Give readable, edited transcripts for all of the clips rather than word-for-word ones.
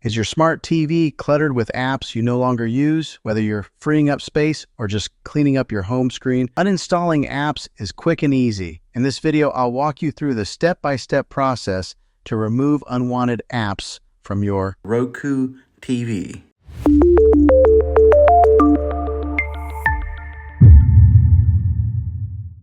Is your smart TV cluttered with apps you no longer use, whether you're freeing up space or just cleaning up your home screen? Uninstalling apps is quick and easy. In this video, I'll walk you through the step-by-step process to remove unwanted apps from your Roku TV.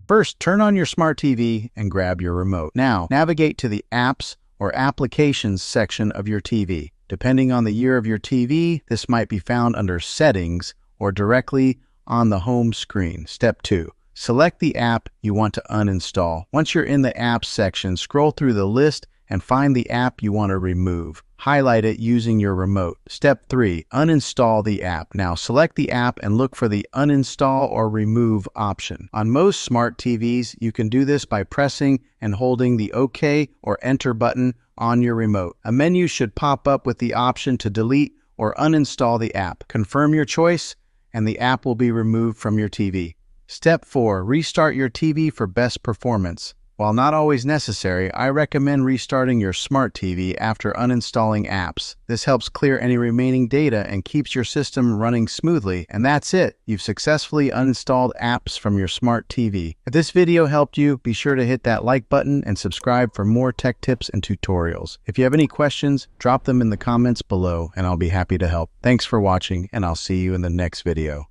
First, turn on your smart TV and grab your remote. Now, navigate to the Apps or Applications section of your TV. Depending on the year of your TV, this might be found under Settings or directly on the home screen. Step 2. Select the app you want to uninstall. Once you're in the Apps section, scroll through the list and find the app you want to remove. Highlight it using your remote. Step 3. Uninstall the app. Now select the app and look for the Uninstall or Remove option. On most smart TVs, you can do this by pressing and holding the OK or Enter button on your remote. A menu should pop up with the option to delete or uninstall the app. Confirm your choice and the app will be removed from your TV. Step 4. Restart your TV for best performance. While not always necessary, I recommend restarting your smart TV after uninstalling apps. This helps clear any remaining data and keeps your system running smoothly. And that's it. You've successfully uninstalled apps from your smart TV. If this video helped you, be sure to hit that like button and subscribe for more tech tips and tutorials. If you have any questions, drop them in the comments below and I'll be happy to help. Thanks for watching and I'll see you in the next video.